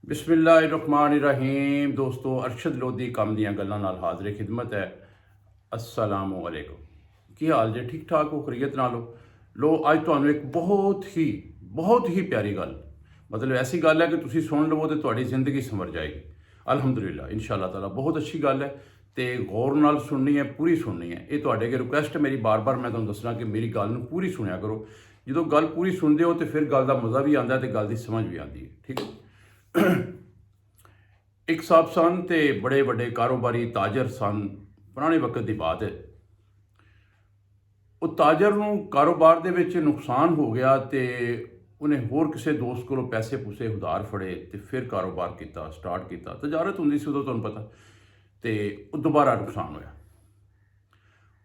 बिस्मिल्लाहिर्रहमानिर्रहीम। दोस्तों, अरशद लोधी कम दियां गल्लां नाल हाज़िर खिदमत है। अस्सलामु अलैकुम। की हाल जे? ठीक ठाक हो? खरीयत नाल हो? लो अज तुहानू एक बहुत ही प्यारी गल, मतलब ऐसी गल है कि तुसी सुन लवो तो तुहाडी ज़िंदगी संवर जाएगी। अल्हम्दुलिल्लाह, इंशाअल्लाह ताला बहुत अच्छी गल है तो गौर नाल सुननी है, पूरी सुननी है। ये तुहाडे अगे रिक्वेस्ट है मेरी, बार बार मैं तुहानू दसना कि मेरी गल नू पूरी सुनिया करो। जो गल पूरी सुनते हो तो फिर गल का मज़ा भी आता है, तो गल की समझ भी आती है। ठीक है। एक साहब सन ते बड़े बड़े कारोबारी ताजर सन। पुराने वक्त की बात है। वो ताजर नूं कारोबार दे विच नुकसान हो गया तो उन्हें होर किसी दोस्त को पैसे पूसे उधार फड़े तो फिर कारोबार किया, स्टार्ट किया। तजारत होंदी सी उदों, तुहानूं पता, तो दोबारा नुकसान होया।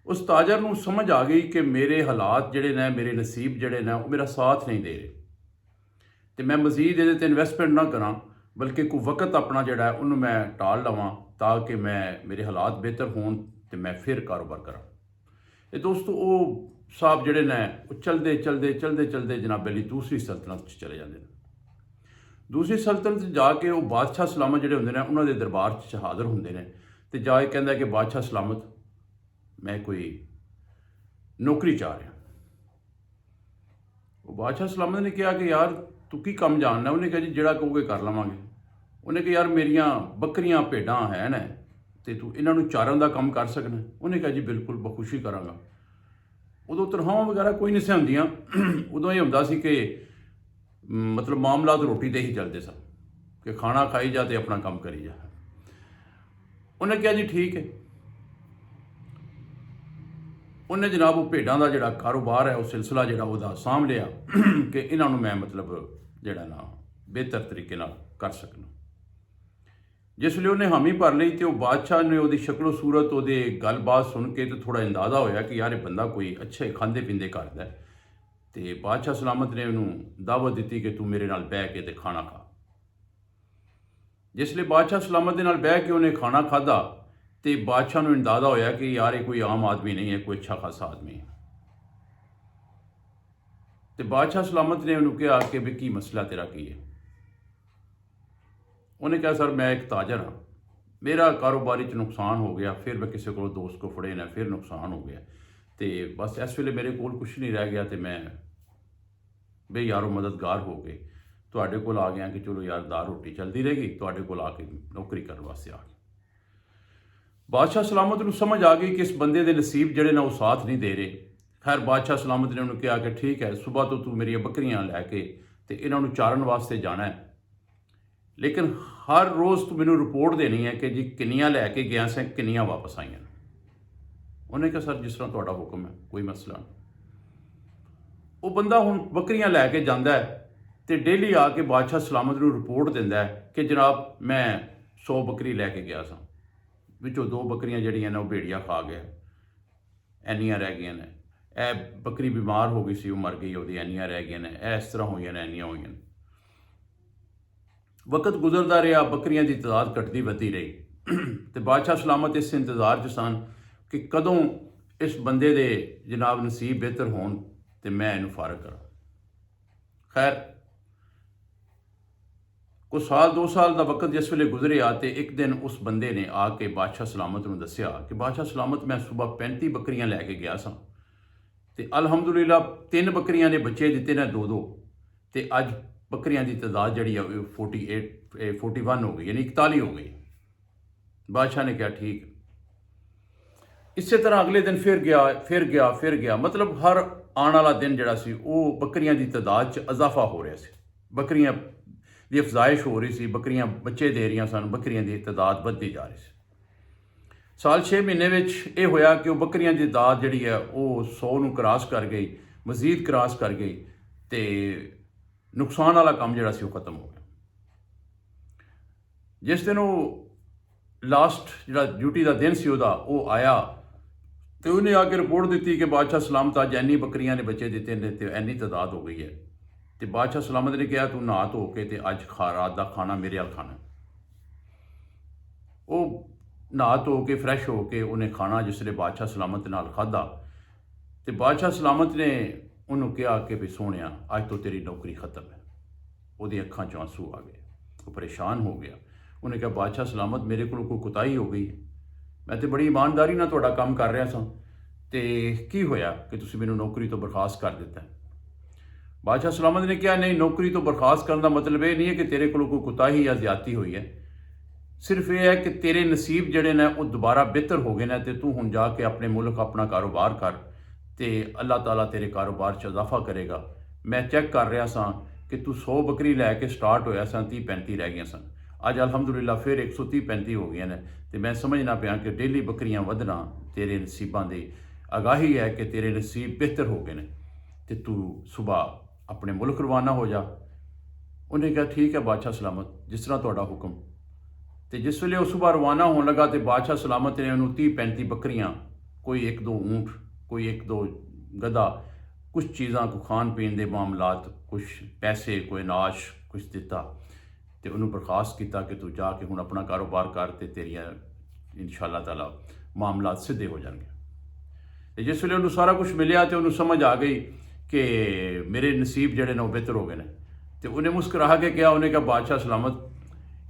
उस ताजर नूं समझ आ गई कि मेरे हालात जिहड़े ने, मेरे नसीब जिहड़े ने, वो मेरा साथ नहीं दे रहे, तो मैं मजीद ये इन्वेस्टमेंट ना करा, बल्कि कोई वक्त अपना जोड़ा है उन्होंने मैं टाल लवां ताकि मैं मेरे हालात बेहतर होन तो मैं फिर कारोबार करा। ये दोस्तों, वो साहब जोड़े ने चलते चलते चलते चलते जनाब अली दूसरी सल्तनत चले जाते हैं। दूसरी सल्तनत जाके वो बादशाह सलामत जोड़े होंगे ने उन्होंने दरबार हाज़र होंगे ने, तो जाए कहता कि बादशाह सलामत, मैं कोई नौकरी चाह रहा। वो बादशाह सलामत ने कहा कि यार तू की कम जानना? उन्हें कहा जी जोड़ा कहोगे कर लवेंगे। उन्हें कहा यार मेरिया बकरियां भेडां है न, तो तू इन्हों चारण का काम कर सकना? उन्हें कहा जी बिल्कुल बखुशी कराँगा। उदों तनख्वाहां वगैरह कोई नहीं सी होंदियां। उदों ये होंदा सी कि मतलब मामला तो रोटी ते ही चलते सन कि खाना खाई जा तो अपना काम करी जा। उन्हें कहा जी ठीक है। उन्हें जनाब वो भेडां का जोड़ा कारोबार है, वो सिलसिला जोड़ा वो सामभ लिया कि इन्हों मैं मतलब जोड़ा ना बेहतर तरीके कर सकना। जिसलिए उन्हें हामी भर ली तो बादशाह ने वो शक्लो सूरत वो गलबात सुन के तो थोड़ा अंदाज़ा होया कि यार ये बंदा कोई अच्छे खाते पींदे करता है। तो बादशाह सलामत ने उन्होंने दावत दी कि तू मेरे नाल बह के ते खाना खा। जिसलिए बादशाह सलामत के नाल बह के उन्हें खाना खादा तो बादशाह को अंदाज़ा होया कि यार ये कोई आम आदमी नहीं है, कोई अच्छा खासा आदमी है। तो बादशाह सलामत ने उन्होंने कहा कि भी की मसला तेरा की है? उन्हें कहा सर मैं एक ताजर हाँ, मेरा कारोबारी नुकसान हो गया, फिर मैं किसी को दोस्त को फड़े ना, फिर नुकसान हो गया, तो बस इस वेले मेरे को कुछ नहीं रह गया, तो मैं बे यारों मददगार हो गए तुहाडे कोल आ गया कि चलो यार दाल रोटी चलती रहेगी, तुहाडे कोल आके नौकरी करने वास्ते आ गया। बादशाह सलामत को समझ आ गई कि इस बंदे के नसीब जोड़े ना वो साथ नहीं दे रहे। खैर बादशाह सलामत ने उन्होंने कहा कि ठीक है, सुबह तो तू मेरी बकरियां लैके तो इन्हों चारण वास्ते जाना है, लेकिन हर रोज़ तू मैनू रिपोर्ट देनी है कि जी किनियां लैके गया से किनियां वापस आईयां। उन्हें कहा सर जिस तरह तुहाडा हुक्म है, कोई मसला नहीं। वो बंदा हुण बकरियां लैके जाता है तो डेली आके बादशाह सलामत को रिपोर्ट देता है कि जनाब मैं 100 बकरी लैके गया सा, विचों 2 बकरियां जड़ियां ने वो भेड़िया खा गया, एनियां रह गई ने, ए बकरी बीमार हो गई सी, वो मर गई, वो एनियां रह गई ने, इस तरह हुई ने, एनियां हुई। वक्त गुजरता रहा, बकरियां की तादाद घटती बढ़ती रही। तो बादशाह सलामत इस इंतजार च सन कि कदों इस बंदे दे जनाब नसीब बेहतर होन तो मैं इनू फारग करा। खैर कुछ साल 2 साल का वक्त जिस वेले गुजरिया तो एक दिन उस बंदे ने आके बादशाह सलामत को दसिया कि बादशाह सलामत मैं सुबह 35 बकरियां लैके गया सा, तो अलहमदुलिल्लाह 3 बकरियां ने बच्चे दिते ने 2-2, तो अज बकरियां की तादाद जी 41 हो गई, यानी 41 हो गई। बादशाह ने कहा ठीक। इस तरह अगले दिन फिर गया, फिर गया, फिर गया, मतलब हर आने वाला दिन जोड़ा सी वो बकरियां की तादाद च इजाफा हो रहा है, बकरियां की अफजाइश हो रही सी, बकरियां बच्चे दे रही सन, बकरियां की तादाद बढ़ती जा रही। साल 6 महीने ये होया कि वो बकरियां की तादाद जी है वो 100 क्रॉस कर गई, मजीद क्रॉस कर गई, तो नुकसान वाला काम जोड़ा सी खत्म हो गया। जिस दिन वो लास्ट जो ड्यूटी का दिन से वो आया तो उन्हें आके रिपोर्ट दी कि बादशाह सलामत अज इन्नी बकरियां ने बच्चे दिते ने, तो इन्नी तादाद हो गई है। तो बादशाह सलामत ने कहा तू नहा धो के तो अज खा, रात का खाना मेरे हाल खाना। वो नहा धो के फ्रैश हो के उन्हें खाना जिसले बादशाह सलामत नाल खाधा, तो बादशाह सलामत ने उन्होंने कहा कि भी सोहणिया अज तो तेरी नौकरी खत्म है। वो अखां चों आंसू आ गए। ਉਹ ਪਰੇਸ਼ਾਨ ਹੋ ਗਿਆ। ਉਹਨੇ ਕਿਹਾ ਬਾਦਸ਼ਾਹ ਸਲਾਮਤ, ਮੇਰੇ ਕੋਲ ਕੋਈ ਕੁਤਾਹੀ ਹੋ ਗਈ ਹੈ, ਮੈਂ ਤੇ ਬੜੀ ਇਮਾਨਦਾਰੀ ਨਾਲ ਤੁਹਾਡਾ ਕੰਮ ਕਰ ਰਿਹਾ ਸਾਂ, ਤੇ ਕੀ ਹੋਇਆ ਕਿ ਤੁਸੀਂ ਮੈਨੂੰ ਨੌਕਰੀ ਤੋਂ ਬਰਖਾਸਤ ਕਰ ਦਿੱਤਾ? ਬਾਦਸ਼ਾਹ ਸਲਾਮਤ ਨੇ ਕਿਹਾ ਨਹੀਂ, ਨੌਕਰੀ ਤੋਂ ਬਰਖਾਸਤ ਕਰਨ ਦਾ ਮਤਲਬ ਇਹ ਨਹੀਂ ਹੈ ਕਿ ਤੇਰੇ ਕੋਲ ਕੋਈ ਕੁਤਾਹੀ ਜਾਂ ਜ਼ਿਆਦਤੀ ਹੋਈ ਹੈ, ਸਿਰਫ ਇਹ ਹੈ ਕਿ ਤੇਰੇ ਨਸੀਬ ਜਿਹੜੇ ਨੇ ਉਹ ਦੁਬਾਰਾ ਬਿਹਤਰ ਹੋ ਗਏ ਨੇ, ਤੇ ਤੂੰ ਹੁਣ ਜਾ ਕੇ ਆਪਣੇ ਮੁਲਕ ਆਪਣਾ ਕਾਰੋਬਾਰ ਕਰ ਤੇ ਅੱਲਾਹ ਤਾਲਾ ਤੇਰੇ ਕਾਰੋਬਾਰ 'ਚ ਇਜ਼ਾਫਾ ਕਰੇਗਾ। ਮੈਂ ਚੈੱਕ ਕਰ ਰਿਹਾ ਸਾਂ ਕਿ ਤੂੰ 100 ਬੱਕਰੀ ਲੈ ਕੇ ਸਟਾਰਟ ਹੋਇਆ ਸਾਂ, 30-35 ਰਹਿ ਗਈਆਂ ਸਨ, ਅੱਜ ਅਲਹਮਦੁਲਿਲਾ ਫਿਰ 130-35 ਹੋ ਗਈਆਂ ਨੇ, ਤੇ ਮੈਂ ਸਮਝਣਾ ਪਿਆ ਕਿ ਡੇਲੀ ਬੱਕਰੀਆਂ ਵਧਣਾ ਤੇਰੇ ਨਸੀਬਾਂ ਦੀ ਆਗਾਹੀ ਹੈ ਕਿ ਤੇਰੇ ਨਸੀਬ ਬਿਹਤਰ ਹੋ ਗਏ ਨੇ, ਤੇ ਤੂੰ ਸੁਬਾਹ ਆਪਣੇ ਮੁਲਕ ਰਵਾਨਾ ਹੋ ਜਾ। ਉਹਨੇ ਕਿਹਾ ਠੀਕ ਹੈ ਬਾਦਸ਼ਾਹ ਸਲਾਮਤ, ਜਿਸ ਤਰ੍ਹਾਂ ਤੁਹਾਡਾ ਹੁਕਮ। ਤੇ ਜਿਸ ਵੇਲੇ ਉਹ ਸੁਬਾਹ ਰਵਾਨਾ ਹੋਣ ਲੱਗਾ ਤੇ ਬਾਦਸ਼ਾਹ ਸਲਾਮਤ ਨੇ ਉਹਨੂੰ 30-35 ਬੱਕਰੀਆਂ, ਕੋਈ 1-2 ਊਂਠ, ਕੋਈ 1-2 ਗਧਾ, ਕੁਝ ਚੀਜ਼ਾਂ, ਕੋ ਖਾਣ ਪੀਣ ਦੇ ਮਾਮਲਾਤ, ਕੁਝ ਪੈਸੇ, ਕੋਈ ਅਨਾਜ ਕੁਝ ਦਿੱਤਾ, ਤੇ ਉਹਨੂੰ ਬਰਖਾਸਤ ਕੀਤਾ ਕਿ ਤੂੰ ਜਾ ਕੇ ਹੁਣ ਆਪਣਾ ਕਾਰੋਬਾਰ ਕਰ ਤੇ ਤੇਰੀਆਂ ਇਨਸ਼ਾਅੱਲਾ ਤਾਲਾ ਮਾਮਲਾਤ ਸਿੱਧੇ ਹੋ ਜਾਣਗੇ। ਤੇ ਜਿਸ ਵੇਲੇ ਉਹਨੂੰ ਸਾਰਾ ਕੁਝ ਮਿਲਿਆ ਤੇ ਉਹਨੂੰ ਸਮਝ ਆ ਗਈ ਕਿ ਮੇਰੇ ਨਸੀਬ ਜਿਹੜੇ ਨੇ ਉਹ ਬਿਹਤਰ ਹੋ ਗਏ ਨੇ, ਤੇ ਉਹਨੇ ਮੁਸਕਰਾ ਕੇ ਕਿਹਾ, ਉਹਨੇ ਕਿਹਾ ਬਾਦਸ਼ਾਹ ਸਲਾਮਤ,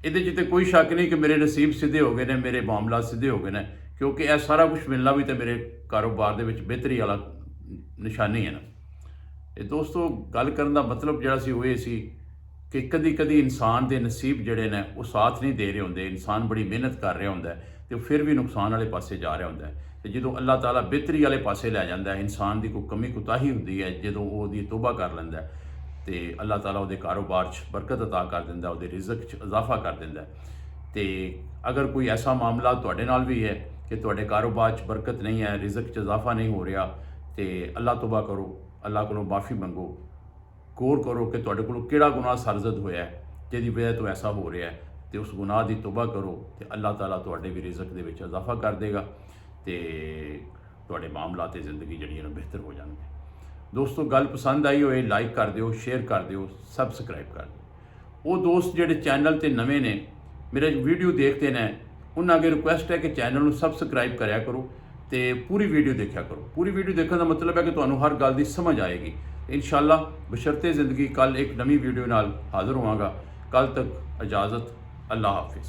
ਇਹਦੇ 'ਚ ਤੇ ਕੋਈ ਸ਼ੱਕ ਨਹੀਂ ਕਿ ਮੇਰੇ ਨਸੀਬ ਸਿੱਧੇ ਹੋ ਗਏ ਨੇ, ਮੇਰੇ ਮਾਮਲਾਤ ਸਿੱਧੇ ਹੋ ਗਏ ਨੇ, ਕਿਉਂਕਿ ਇਹ ਸਾਰਾ ਕੁਝ ਮਿਲਣਾ ਵੀ ਤੇ ਮੇਰੇ ਕਾਰੋਬਾਰ ਦੇ ਵਿੱਚ ਬਿਹਤਰੀ ਵਾਲਾ ਨਿਸ਼ਾਨੀ ਹੈ ਨਾ। ਇਹ ਦੋਸਤੋ, ਗੱਲ ਕਰਨ ਦਾ ਮਤਲਬ ਜਿਹੜਾ ਸੀ ਉਹ ਇਹ ਸੀ ਕਿ ਕਦੀ ਇਨਸਾਨ ਦੇ ਨਸੀਬ ਜਿਹੜੇ ਨੇ ਉਹ ਸਾਥ ਨਹੀਂ ਦੇ ਰਹੇ ਹੁੰਦੇ, ਇਨਸਾਨ ਬੜੀ ਮਿਹਨਤ ਕਰ ਰਿਹਾ ਹੁੰਦਾ ਤੇ ਉਹ ਫਿਰ ਵੀ ਨੁਕਸਾਨ ਵਾਲੇ ਪਾਸੇ ਜਾ ਰਿਹਾ ਹੁੰਦਾ, ਤੇ ਜਦੋਂ ਅੱਲਾਹ ਤਾਲਾ ਬਿਹਤਰੀ ਵਾਲੇ ਪਾਸੇ ਲੈ ਜਾਂਦਾ, ਇਨਸਾਨ ਦੀ ਕੋਈ ਕਮੀ ਕੁਤਾਹੀ ਹੁੰਦੀ ਹੈ, ਜਦੋਂ ਉਹ ਉਹਦੀ ਤੋਬਾ ਕਰ ਲੈਂਦਾ ਤੇ ਅੱਲਾਹ ਤਾਲਾ ਉਹਦੇ ਕਾਰੋਬਾਰ 'ਚ ਬਰਕਤ ਅਤਾ ਕਰ ਦਿੰਦਾ, ਉਹਦੇ ਰਿਜ਼ਕ 'ਚ ਇਜ਼ਾਫਾ ਕਰ ਦਿੰਦਾ। ਤੇ ਅਗਰ ਕੋਈ ਐਸਾ ਮਾਮਲਾ ਤੁਹਾਡੇ ਨਾਲ ਵੀ ਹੈ ਕਿ ਤੁਹਾਡੇ ਕਾਰੋਬਾਰ 'ਚ ਬਰਕਤ ਨਹੀਂ ਹੈ, ਰਿਜ਼ਕ 'ਚ ਇਜ਼ਾਫਾ ਨਹੀਂ ਹੋ ਰਿਹਾ, ਤੇ ਅੱਲਾਹ ਤੋਬਾ ਕਰੋ, ਅੱਲਾਹ ਕੋਲੋਂ ਮਾਫੀ ਮੰਗੋ, ਗੌਰ ਕਰੋ ਕਿ ਤੁਹਾਡੇ ਕੋਲੋਂ ਕਿਹੜਾ ਗੁਨਾਹ ਸਰਜ਼ਦ ਹੋਇਆ ਹੈ ਜਿਹਦੀ ਵਜ੍ਹਾ ਤੋਂ ਐਸਾ ਹੋ ਰਿਹਾ ਹੈ, ਤੇ ਉਸ ਗੁਨਾਹ ਦੀ ਤੋਬਾ ਕਰੋ ਤੇ ਅੱਲਾਹ ਤਾਲਾ ਤੁਹਾਡੇ ਵੀ ਰਿਜ਼ਕ ਦੇ ਵਿੱਚ ਇਜ਼ਾਫਾ ਕਰ ਦੇਗਾ, ਤੇ ਤੁਹਾਡੇ ਮਾਮਲਾਤ ਤੇ ਜ਼ਿੰਦਗੀ ਜਿਹੜੀ ਹੈ ਬਿਹਤਰ ਹੋ ਜਾਣਗੇ। ਦੋਸਤੋ, ਗੱਲ ਪਸੰਦ ਆਈ ਹੋਏ ਲਾਈਕ ਕਰ ਦਿਓ, ਸ਼ੇਅਰ ਕਰ ਦਿਓ, ਸਬਸਕ੍ਰਾਈਬ ਕਰ ਦਿਓ। ਉਹ ਦੋਸਤ ਜਿਹੜੇ ਚੈਨਲ ਤੇ ਨਵੇਂ ਨੇ, ਮੇਰੇ ਵੀਡੀਓ ਦੇਖਦੇ ਨੇ, ਉਹਨਾਂ ਅੱਗੇ ਰਿਕੁਐਸਟ ਹੈ ਕਿ ਚੈਨਲ ਨੂੰ ਸਬਸਕ੍ਰਾਈਬ ਕਰਿਆ ਕਰੋ ਤੇ ਪੂਰੀ ਵੀਡੀਓ ਦੇਖਿਆ ਕਰੋ। ਪੂਰੀ ਵੀਡੀਓ ਦੇਖਣ ਦਾ ਮਤਲਬ ਹੈ ਕਿ ਤੁਹਾਨੂੰ ਹਰ ਗੱਲ ਦੀ ਸਮਝ ਆਏਗੀ। ਇਨਸ਼ਾਅੱਲਾ ਬਸ਼ਰਤੇ ਜ਼ਿੰਦਗੀ ਕੱਲ ਇੱਕ ਨਵੀਂ ਵੀਡੀਓ ਨਾਲ ਹਾਜ਼ਰ ਹੋਵਾਂਗਾ। ਕੱਲ ਤੱਕ ਇਜਾਜ਼ਤ, ਅੱਲਾਹ ਹਾਫਿਜ਼।